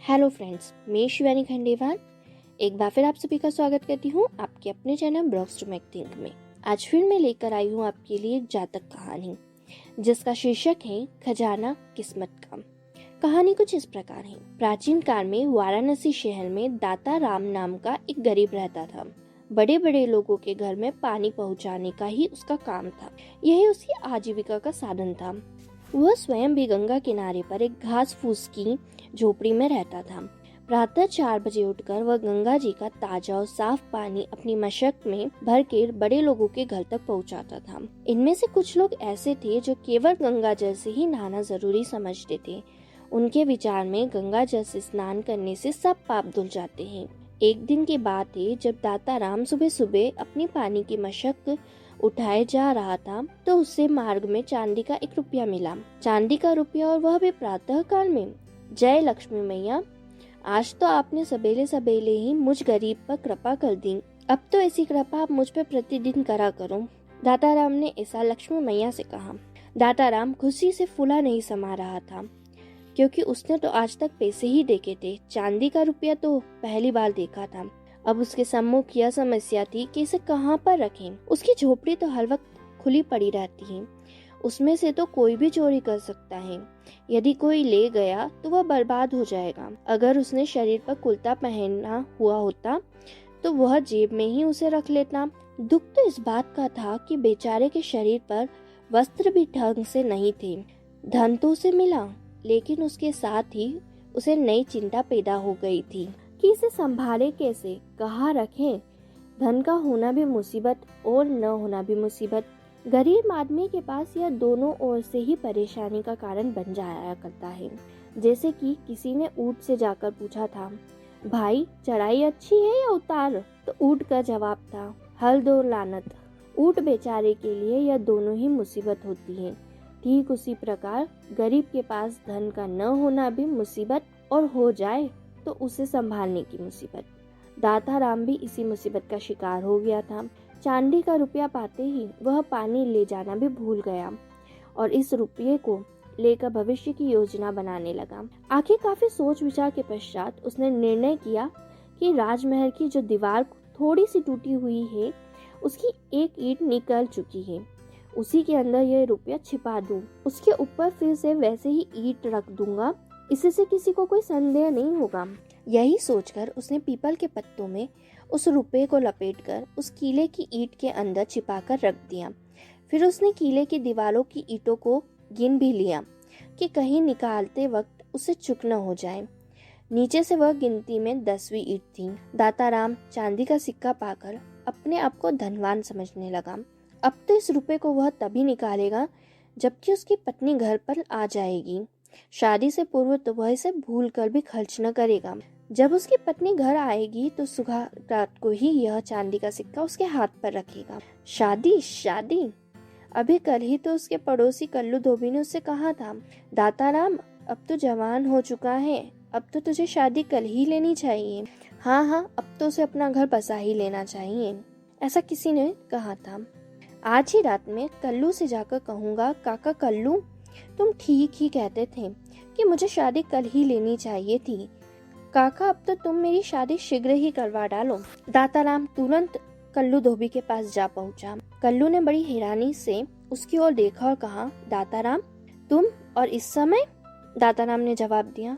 Hello friends, मैं शिवानी खंडेवाल एक बार फिर आप सभी का स्वागत करती हूँ आपके अपने channel blogs to make think में। आज फिर मैं लेकर आई हूँ आपके लिए एक जातक कहानी जिसका शीर्षक है खजाना किस्मत का। कहानी कुछ इस प्रकार है। प्राचीन काल में वाराणसी शहर में दाता राम नाम का एक गरीब रहता था। बड़े बड़े लोगों के घर में पानी पहुंचाने का ही उसका काम था। यही उसकी आजीविका का साधन था। वह स्वयं भी गंगा किनारे पर एक घास फूस की झोपड़ी में रहता था। प्रातः 4 बजे उठकर वह गंगा जी का ताजा और साफ पानी अपनी मशक में भर के बड़े लोगों के घर तक पहुंचाता था। इनमें से कुछ लोग ऐसे थे जो केवल गंगा जल से ही नहाना जरूरी समझते थे। उनके विचार में गंगा जल से स्नान करने से सब पाप धुल जाते हैं। एक दिन की बात है जब दाता राम सुबह सुबह अपनी पानी की मशक उठाए जा रहा था तो उससे मार्ग में चांदी का 1 रुपया मिला। चांदी का रुपया, और वह भी प्रातः काल में। जय लक्ष्मी मैया, आज तो आपने सबेले सबेले ही मुझ गरीब पर कृपा कर दी। अब तो ऐसी कृपा आप मुझ पर प्रतिदिन करा करो। दाता राम ने ऐसा लक्ष्मी मैया से कहा। दाता राम खुशी से फूला नहीं समा रहा था, क्योंकि उसने तो आज तक पैसे ही देखे थे। चांदी का रुपया तो पहली बार देखा था। अब उसके सम्मुख यह समस्या थी कि इसे कहाँ पर रखें। उसकी झोपड़ी तो हर वक्त खुली पड़ी रहती है। उसमें से तो कोई भी चोरी कर सकता है। यदि कोई ले गया तो वह बर्बाद हो जाएगा। अगर उसने शरीर पर कुर्ता पहना हुआ होता तो वह जेब में ही उसे रख लेता। दुख तो इस बात का था कि बेचारे के शरीर पर वस्त्र भी ढंग से नहीं थे। धन तो उसे मिला, लेकिन उसके साथ ही उसे नई चिंता पैदा हो गई थी कि इसे संभाले कैसे, कहाँ रखें। धन का होना भी मुसीबत और न होना भी मुसीबत। गरीब आदमी के पास यह दोनों ओर से ही परेशानी का कारण बन जाया करता है। जैसे कि किसी ने ऊंट से जाकर पूछा था, भाई चढ़ाई अच्छी है या उतार? तो ऊंट का जवाब था, हल दो लानत। ऊंट बेचारे के लिए यह दोनों ही मुसीबत होती है। ठीक उसी प्रकार गरीब के पास धन का न होना भी मुसीबत, और हो जाए तो उसे संभालने की मुसीबत। दाता राम भी इसी मुसीबत का शिकार हो गया था। चांदी का रुपया पाते ही वह पानी ले जाना भी भूल गया और इस रुपये को लेकर भविष्य की योजना बनाने लगा। आखिर काफी सोच विचार के पश्चात उसने निर्णय किया कि राजमहल की जो दीवार थोड़ी सी टूटी हुई है, उसकी एक ईंट निकल चुकी है, उसी के अंदर यह रुपया छिपा दूं। उसके ऊपर फिर से वैसे ही ईंट रख दूंगा, इससे किसी को कोई संदेह नहीं होगा। यही सोचकर उसने पीपल के पत्तों में उस रुपये को लपेटकर उस किले की ईंट के अंदर छिपाकर रख दिया। फिर उसने किले की दीवारों की ईंटों को गिन भी लिया कि कहीं निकालते वक्त उसे चूक न हो जाए। नीचे से वह गिनती में 10वीं ईंट थी। दाता राम चांदी का सिक्का पाकर अपने आप को धनवान समझने लगा। अब तो इस रुपये को वह तभी निकालेगा जबकि उसकी पत्नी घर पर आ जाएगी। शादी से पूर्व तो वह इसे भूल कर भी खर्च न करेगा। जब उसकी पत्नी घर आएगी तो सुबह रात को ही यह चांदी का सिक्का उसके हाथ पर रखेगा। शादी शादी, अभी कल ही तो उसके पड़ोसी कल्लू धोबी ने उससे कहा था, दाता राम अब तो जवान हो चुका है, अब तो तुझे शादी कल ही लेनी चाहिए। हाँ, अब तो उसे अपना घर बसा ही लेना चाहिए, ऐसा किसी ने कहा था। आज ही रात में कल्लू से जाकर कहूँगा, काका कल्लू, तुम ठीक ही कहते थे कि मुझे शादी कल ही लेनी चाहिए थी। काका, अब तो तुम मेरी शादी शीघ्र ही करवा डालो। दाता राम तुरंत कल्लू धोबी के पास जा पहुंचा। कल्लू ने बड़ी हैरानी से उसकी ओर देखा और कहा, दाता राम तुम, और इस समय? दाता राम ने जवाब दिया,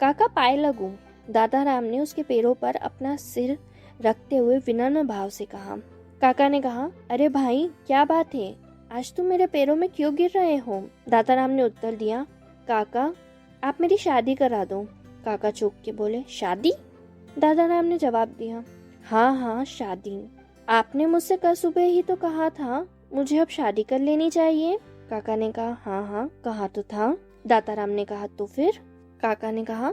काका पाए लगूं। दाता राम ने उसके पैरों पर अपना सिर रखते हुए विनम्र भाव से कहा। काका ने कहा, अरे भाई क्या बात है, आज तुम मेरे पैरों में क्यों गिर रहे हो? दाता राम ने उत्तर दिया, काका आप मेरी शादी करा दो। काका चौंक के बोले, शादी? दादा राम ने जवाब दिया, हाँ शादी। आपने मुझसे कल सुबह ही तो कहा था मुझे अब शादी कर लेनी चाहिए। काका ने कहा, हाँ कहा तो था। दाता राम ने कहा, तो फिर? काका ने कहा,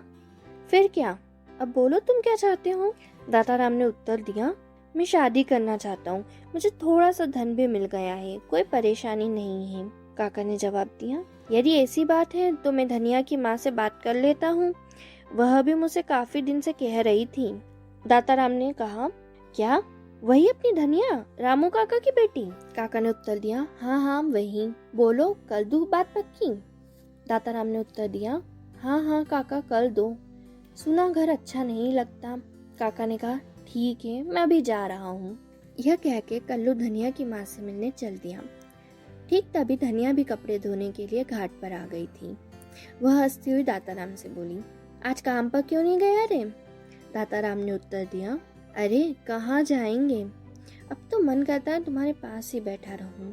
फिर क्या? अब बोलो तुम क्या चाहते हो? दाता राम ने उत्तर दिया, मैं शादी करना चाहता हूँ, मुझे थोड़ा सा धन भी मिल गया है, कोई परेशानी नहीं है। काका ने जवाब दिया, यदि ऐसी बात है तो मैं धनिया की माँ से बात कर लेता हूँ, वह भी मुझे काफी दिन से कह रही थी। दाता राम ने कहा, क्या वही अपनी धनिया, रामू काका की बेटी? काका ने उत्तर दिया, हाँ वही। बोलो कर दूं बात पक्की? दाता राम ने उत्तर दिया, हाँ काका कर दो। सुना घर अच्छा नहीं लगता। काका ने कहा, ठीक है, मैं भी जा रहा हूँ। यह कह के कल्लू धनिया की माँ से मिलने चल दिया। ठीक तभी धनिया भी कपड़े धोने के लिए घाट पर आ गई थी। वह हंसती हुई दाताराम से बोली, आज काम पर क्यों नहीं गया रे? दाताराम ने उत्तर दिया, अरे कहाँ जाएंगे, अब तो मन करता है तुम्हारे पास ही बैठा रहूं,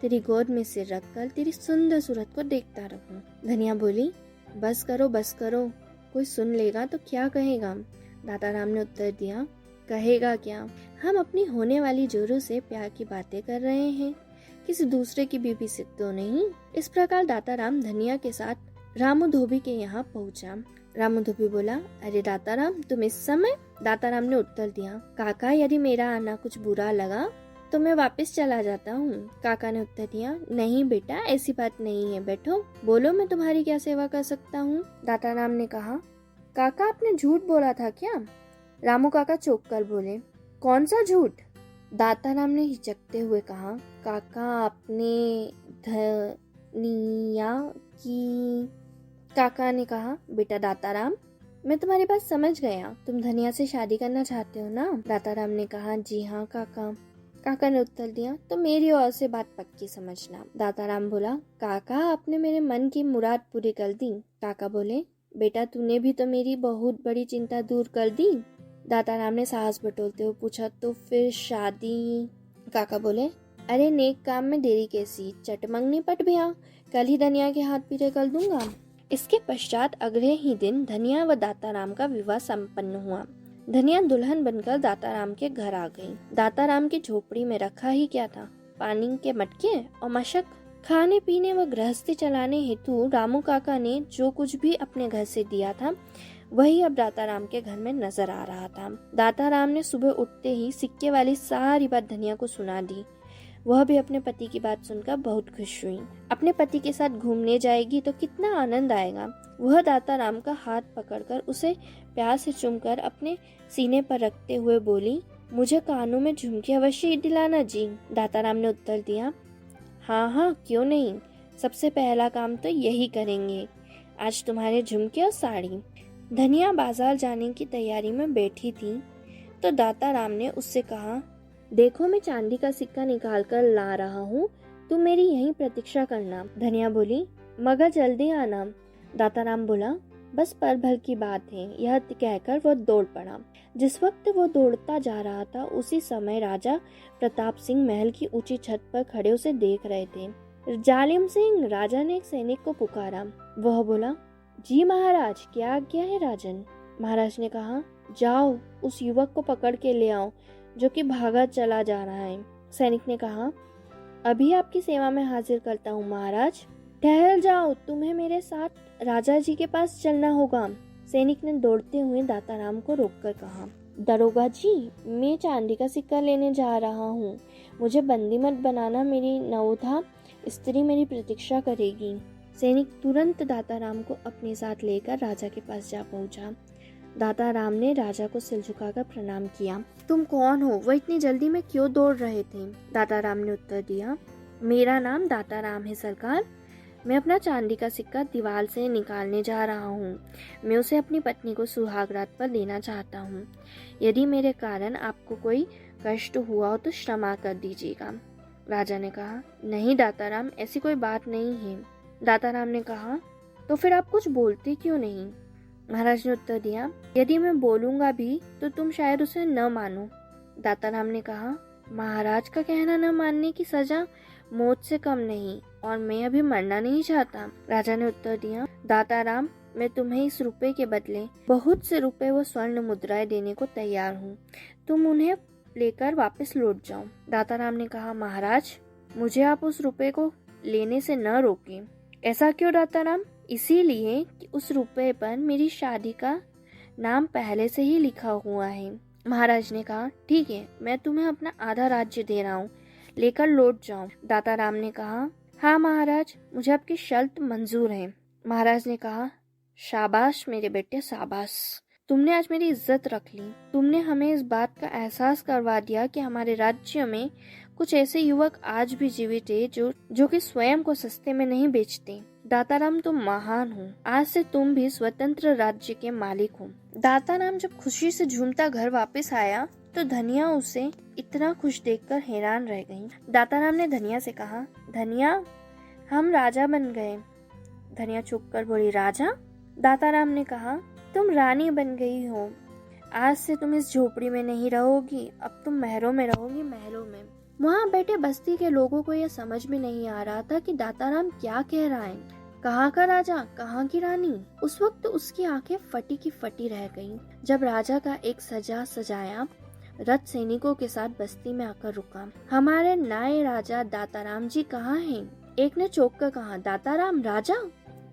तेरी गोद में सिर रखकर तेरी सुंदर सूरत को देखता रहूं। धनिया बोली, बस करो, कोई सुन लेगा तो क्या कहेगा? दाताराम ने उत्तर दिया, कहेगा क्या, हम अपनी होने वाली जोरों से प्यार की बातें कर रहे हैं, किसी दूसरे की बीवी से तो नहीं। इस प्रकार दाताराम धनिया के साथ रामू धोबी के यहाँ पहुँचा। रामू धोबी बोला, अरे दाताराम, तुम इस समय? दाताराम ने उत्तर दिया, काका, यदि मेरा आना कुछ बुरा लगा तो मैं वापस चला जाता हूँ। काका ने उत्तर दिया, नहीं बेटा, ऐसी बात नहीं है, बैठो, बोलो, मैं तुम्हारी क्या सेवा कर सकता हूँ? दाताराम ने कहा, काका, आपने झूठ बोला था क्या? रामू काका चौंक कर बोले, कौन सा झूठ? दाताराम ने हिचकते हुए कहा, काका, आपने धनिया की। काका ने कहा, बेटा दाताराम, मैं तुम्हारी बात समझ गया, तुम धनिया से शादी करना चाहते हो ना? दाताराम ने कहा, जी हाँ काका। काका ने उत्तर दिया, तो मेरी ओर से बात पक्की समझना। दाताराम बोला, काका, आपने मेरे मन की मुराद पूरी कर दी। काका बोले, बेटा, तूने भी तो मेरी बहुत बड़ी चिंता दूर कर दी। दाताराम ने साहस बटोरते हुए पूछा, तो फिर शादी? काका बोले, अरे नेक काम में देरी कैसी, चट मंगनी पट भैया, कल ही धनिया के हाथ पीछे कर दूंगा। इसके पश्चात अगले ही दिन धनिया व दाताराम का विवाह संपन्न हुआ। धनिया दुल्हन बनकर दाताराम के घर आ गई। दाताराम की झोपड़ी में रखा ही क्या था, पानी के मटके और मशक। खाने पीने व गृहस्थी चलाने हेतु रामू काका ने जो कुछ भी अपने घर से दिया था, वही अब दाताराम के घर में नजर आ रहा था। दाताराम ने सुबह उठते ही सिक्के वाली सारी बात धनिया को सुना दी। वह भी अपने पति की बात सुनकर बहुत खुश हुई। अपने पति के साथ घूमने जाएगी तो कितना आनंद आएगा। वह दाताराम का हाथ पकड़कर उसे प्यार से चूमकर अपने सीने पर रखते हुए बोली, मुझे कानों में झुमकी अवश्य दिलाना जी। दाताराम ने उत्तर दिया, हाँ हाँ, क्यों नहीं, सबसे पहला काम तो यही करेंगे, आज तुम्हारे झुमके और साड़ी। धनिया बाजार जाने की तैयारी में बैठी थी तो दाताराम ने उससे कहा, देखो, मैं चांदी का सिक्का निकाल कर ला रहा हूँ, तुम मेरी यहीं प्रतीक्षा करना। धनिया बोली, मगर जल्दी आना। दाताराम बोला, बस पल भर की बात है। यह कहकर वह दौड़ पड़ा। जिस वक्त वो दौड़ता जा रहा था, उसी समय राजा प्रताप सिंह महल की ऊंची छत पर खड़े उसे देख रहे थे। जालिम सिंह, राजा ने एक सैनिक को पुकारा। वह बोला, जी महाराज, क्या आज्ञा है राजन? महाराज ने कहा, जाओ, उस युवक को पकड़ के ले आओ जो कि भागा चला जा रहा है। सैनिक ने कहा, अभी आपकी सेवा में हाजिर करता हूँ महाराज। ठहर जाओ, तुम्हें मेरे साथ राजा जी के पास चलना होगा। सैनिक ने दौड़ते हुए दाताराम को रोककर कहा, दरोगा जी, मैं चांदी का सिक्का लेने जा रहा हूँ, मुझे बंदी मत बनाना, मेरी नवोधा स्त्री मेरी प्रतीक्षा करेगी। सैनिक तुरंत दाताराम को अपने साथ लेकर राजा के पास जा पहुंचा। दाताराम ने राजा को सिर झुकाकर प्रणाम किया। तुम कौन हो? वह इतनी जल्दी में क्यों दौड़ रहे थे? दाताराम ने उत्तर दिया, मेरा नाम दाताराम है सरकार। मैं अपना चांदी का सिक्का दीवार से निकालने जा रहा हूँ। मैं उसे अपनी पत्नी को सुहाग रात पर देना चाहता हूँ। यदि मेरे कारण आपको कोई कष्ट हुआ हो तो क्षमा कर दीजिएगा। राजा ने कहा, नहीं दाताराम, ऐसी कोई बात नहीं है। दाताराम ने कहा, तो फिर आप कुछ बोलते क्यों नहीं? महाराज ने उत्तर दिया, यदि मैं बोलूंगा भी तो तुम शायद उसे न मानो। दाताराम ने कहा, महाराज का कहना न मानने की सजा मौत से कम नहीं, और मैं अभी मरना नहीं चाहता। राजा ने उत्तर दिया, दाताराम, मैं तुम्हें इस रुपए के बदले बहुत से रुपए व स्वर्ण मुद्राएं देने को तैयार हूँ। तुम उन्हें लेकर वापस लौट जाओ। दाताराम ने कहा, महाराज, मुझे आप उस रुपए को लेने से न रोकें। ऐसा क्यों दाताराम? इसीलिए कि उस रुपए पर मेरी शादी का नाम पहले से ही लिखा हुआ है। महाराज ने कहा, ठीक है, मैं तुम्हें अपना आधा राज्य दे रहा हूँ, लेकर लौट जाओ। दाताराम ने कहा, हाँ महाराज, मुझे आपकी शर्त मंजूर है। महाराज ने कहा, शाबाश मेरे बेटे, शाबाश, तुमने आज मेरी इज्जत रख ली। तुमने हमें इस बात का एहसास करवा दिया कि हमारे राज्य में कुछ ऐसे युवक आज भी जीवित है जो कि स्वयं को सस्ते में नहीं बेचते। दाताराम तुम महान हो, आज से तुम भी स्वतंत्र राज्य के मालिक हो। दाताराम जब खुशी से झूमता घर वापस आया तो धनिया उसे इतना खुश देखकर हैरान रह गई। दाताराम ने धनिया से कहा, धनिया हम राजा बन गए। धनिया चुप कर बोली, राजा? दाताराम ने कहा, तुम रानी बन गई हो। आज से तुम इस झोपड़ी में नहीं रहोगी, अब तुम महलों में रहोगी, महलों में। वहाँ बैठे बस्ती के लोगों को यह समझ में नहीं आ रहा था कि दाताराम क्या कह रहा है। कहाँ का राजा, कहाँ की रानी? उस वक्त उसकी आंखें फटी की फटी रह गईं, जब राजा का एक सजा सजाया रथ सैनिकों के साथ बस्ती में आकर रुका। हमारे नए राजा दाताराम जी कहाँ हैं? एक ने चौंक कर कहा, दाताराम राजा?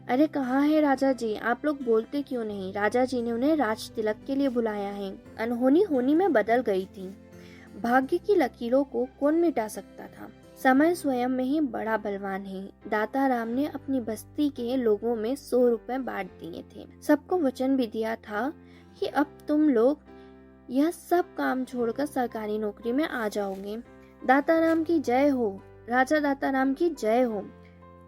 अरे कहाँ है राजा जी, आप लोग बोलते क्यों नहीं? राजा जी ने उन्हें राज तिलक के लिए बुलाया है। अनहोनी होनी में बदल गई थी। भाग्य की लकीरों को कौन मिटा सकता था? समय स्वयं में ही बड़ा बलवान है। दाताराम ने अपनी बस्ती के लोगों में 100 रुपए बांट दिए थे। सबको वचन भी दिया था कि अब तुम लोग यह सब काम छोड़कर सरकारी नौकरी में आ जाओगे। दाताराम की जय हो, राजा दाताराम की जय हो।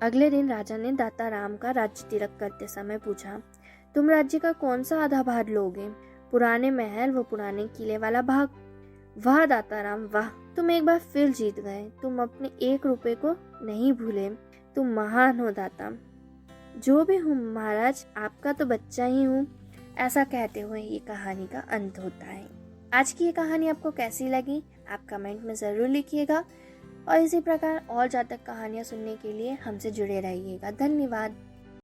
अगले दिन राजा ने दाताराम का राज्य तिलक करते समय पूछा, तुम राज्य का कौन सा आधा भाग लोगे? पुराने महल व पुराने किले वाला भाग। वाह दाताराम वाह, तुम एक बार फिर जीत गए। तुम अपने 1 रुपए को नहीं भूले। तुम महान हो दाता। जो भी हूँ महाराज, आपका तो बच्चा ही हूँ। ऐसा कहते हुए ये कहानी का अंत होता है। आज की ये कहानी आपको कैसी लगी आप कमेंट में ज़रूर लिखिएगा और इसी प्रकार और जातक कहानियाँ सुनने के लिए हमसे जुड़े रहिएगा। धन्यवाद।